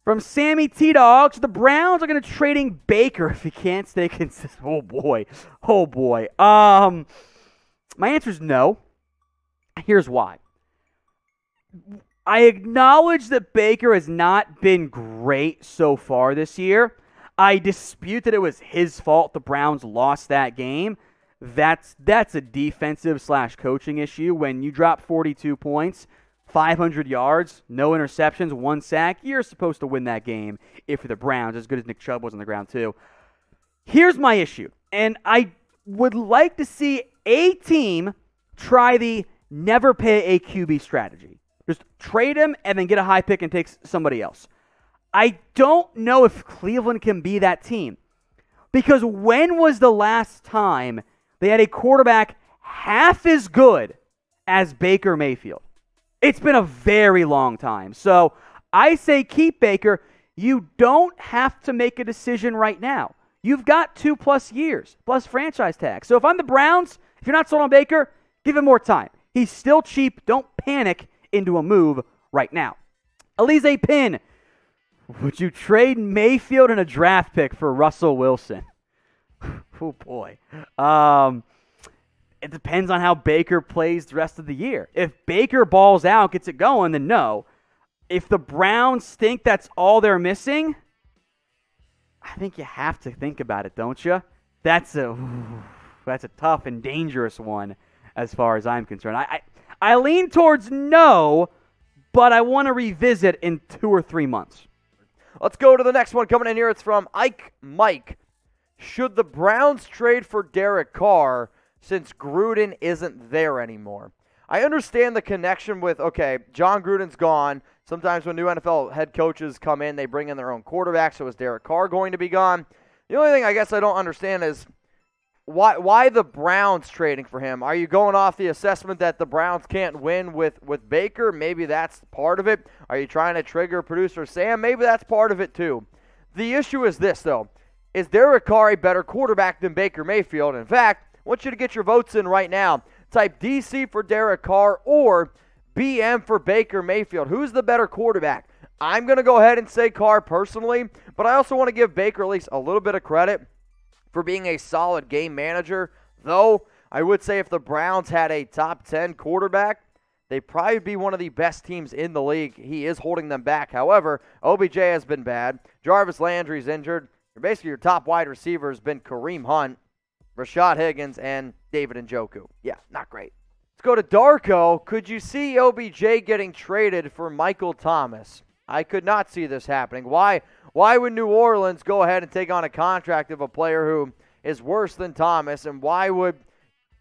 From Sammy T-Dog, so the Browns are going to trading Baker if he can't stay consistent. Oh, boy. Oh, boy. My answer is no. Here's why. I acknowledge that Baker has not been great so far this year. I dispute that it was his fault the Browns lost that game. That's a defensive/coaching issue. When you drop 42 points, 500 yards, no interceptions, 1 sack, you're supposed to win that game if you're the Browns, as good as Nick Chubb was on the ground too. Here's my issue, and I would like to see a team try the never pay a QB strategy. Just trade him and then get a high pick and take somebody else. I don't know if Cleveland can be that team. Because when was the last time they had a quarterback half as good as Baker Mayfield? It's been a very long time. So I say keep Baker. You don't have to make a decision right now. You've got 2+ years, plus franchise tag. So if I'm the Browns, if you're not sold on Baker, give him more time. He's still cheap. Don't panic into a move right now. Elise Pin, would you trade Mayfield and a draft pick for Russell Wilson? Oh, boy. It depends on how Baker plays the rest of the year. If Baker balls out, gets it going, then no. If the Browns think that's all they're missing, I think you have to think about it, don't you? That's a tough and dangerous one as far as I'm concerned. I lean towards no, but I want to revisit in 2 or 3 months. Let's go to the next one coming in here. It's from Ike Mike. Should the Browns trade for Derek Carr since Gruden isn't there anymore? I understand the connection with, okay, John Gruden's gone. Sometimes when new NFL head coaches come in, they bring in their own quarterback. So is Derek Carr going to be gone? The only thing I guess I don't understand is why the Browns trading for him? Are you going off the assessment that the Browns can't win with Baker? Maybe that's part of it. Are you trying to trigger producer Sam? Maybe that's part of it too. The issue is this, though. Is Derek Carr a better quarterback than Baker Mayfield? In fact, I want you to get your votes in right now. Type DC for Derek Carr or BM for Baker Mayfield. Who's the better quarterback? I'm going to go ahead and say Carr personally, but I also want to give Baker at least a little bit of credit for being a solid game manager. Though, I would say if the Browns had a top 10 quarterback, they'd probably be one of the best teams in the league. He is holding them back. However, OBJ has been bad. Jarvis Landry's injured. Basically, your top wide receiver has been Kareem Hunt, Rashad Higgins, and David Njoku. Yeah, not great. Let's go to Darko. Could you see OBJ getting traded for Michael Thomas? I could not see this happening. Why would New Orleans go ahead and take on a contract of a player who is worse than Thomas? And why would,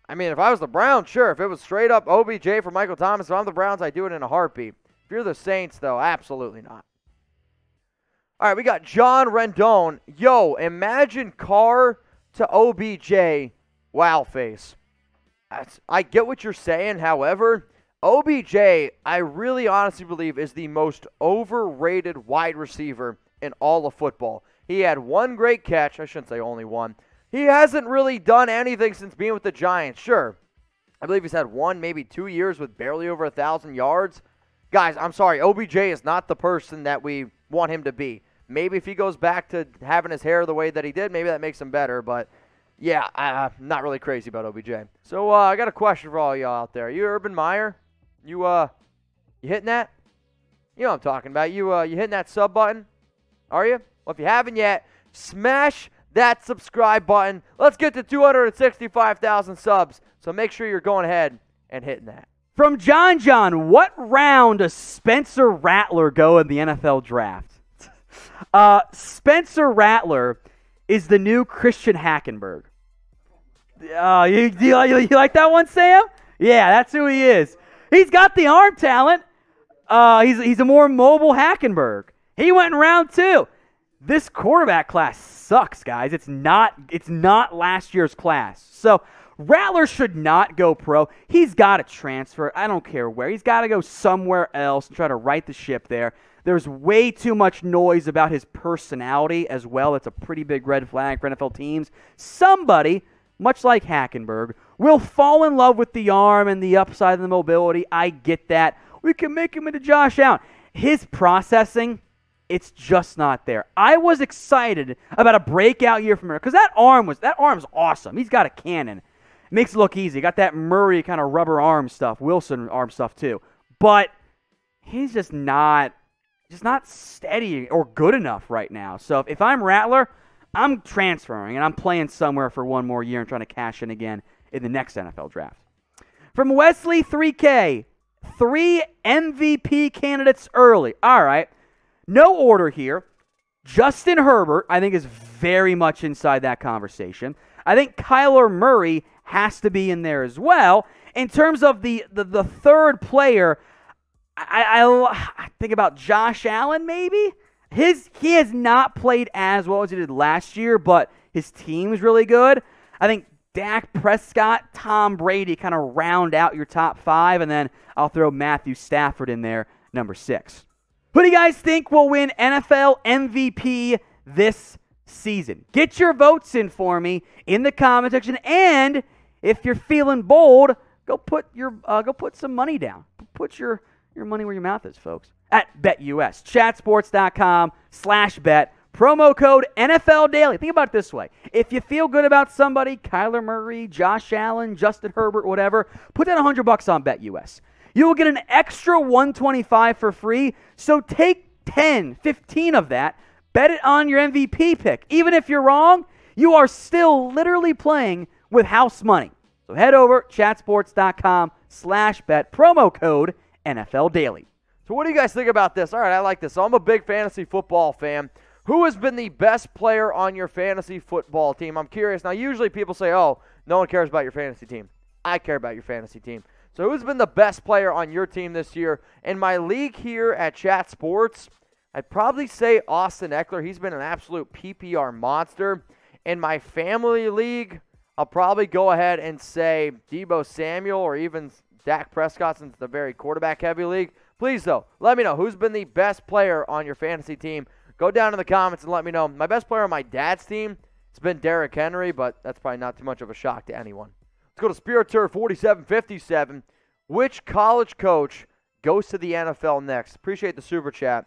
I mean, if I was the Browns, sure. If it was straight up OBJ for Michael Thomas, if I'm the Browns, I'd do it in a heartbeat. If you're the Saints, though, absolutely not. All right, we got John Rendon. Yo, imagine Carr to OBJ. Wow face. I get what you're saying. However, OBJ, I really honestly believe, is the most overrated wide receiver in all of football. He had one great catch. I shouldn't say only one. He hasn't really done anything since being with the Giants. Sure, I believe he's had 1, maybe 2 years with barely over 1,000 yards. Guys, I'm sorry. OBJ is not the person that we want him to be. Maybe if he goes back to having his hair the way that he did, maybe that makes him better. But, yeah, I'm not really crazy about OBJ. So I got a question for all y'all out there. Are you Urban Meyer? You hitting that? You know what I'm talking about. You hitting that sub button? Are you? Well, if you haven't yet, smash that subscribe button. Let's get to 265,000 subs. So make sure you're going ahead and hitting that. From John, what round does Spencer Rattler go in the NFL draft? Spencer Rattler is the new Christian Hackenberg. You like that one, Sam? Yeah, that's who he is. He's got the arm talent. He's a more mobile Hackenberg. He went in round 2. This quarterback class sucks, guys. It's not last year's class. So Rattler should not go pro. He's got to transfer. I don't care where. He's got to go somewhere else and try to right the ship there. There's way too much noise about his personality as well. It's a pretty big red flag for NFL teams. Somebody, much like Hackenberg, will fall in love with the arm and the upside and the mobility. I get that. We can make him into Josh Allen. His processing It's just not there. I was excited about a breakout year from him because that arm's awesome. He's got a cannon. Makes it look easy. Got that Murray kind of rubber arm stuff, Wilson arm stuff too. But he's just not steady or good enough right now. So if I'm Rattler, I'm transferring and I'm playing somewhere for one more year and trying to cash in again in the next NFL draft. From Wesley 3K, 3 MVP candidates early. All right. No order here. Justin Herbert, I think, is very much inside that conversation. I think Kyler Murray has to be in there as well. In terms of the third player, I think about Josh Allen maybe. He has not played as well as he did last year, but his team is really good. I think Dak Prescott, Tom Brady kind of round out your top 5, and then I'll throw Matthew Stafford in there, number 6. Who do you guys think will win NFL MVP this season? Get your votes in for me in the comment section, and if you're feeling bold, go put some money down. Put your money where your mouth is, folks. At BetUS, chatsports.com/bet, promo code NFL Daily. Think about it this way. If you feel good about somebody, Kyler Murray, Josh Allen, Justin Herbert, whatever, put down $100 on BetUS. You will get an extra $125 for free, so take 10, 15 of that, bet it on your MVP pick. Even if you're wrong, you are still literally playing with house money. So head over, chatsports.com/bet, promo code NFL Daily. So what do you guys think about this? All right, I like this. So I'm a big fantasy football fan. Who has been the best player on your fantasy football team? I'm curious. Now, usually people say, oh, no one cares about your fantasy team. I care about your fantasy team. So who's been the best player on your team this year? In my league here at Chat Sports, I'd probably say Austin Eckler. He's been an absolute PPR monster. In my family league, I'll probably go ahead and say Deebo Samuel or even Dak Prescott, since it's a very quarterback-heavy league. Please, though, let me know who's been the best player on your fantasy team. Go down in the comments and let me know. My best player on my dad's team has been Derek Henry, but that's probably not too much of a shock to anyone. Let's go to Spirit Tour 4757. Which college coach goes to the NFL next? Appreciate the super chat.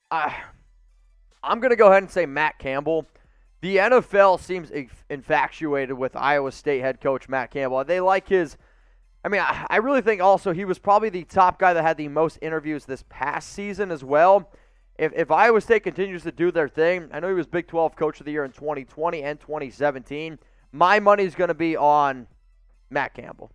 I'm going to go ahead and say Matt Campbell. The NFL seems infatuated with Iowa State head coach Matt Campbell. They like his... I really think also he was probably the top guy that had the most interviews this past season as well. If Iowa State continues to do their thing, I know he was Big 12 Coach of the Year in 2020 and 2017. My money's going to be on Matt Campbell.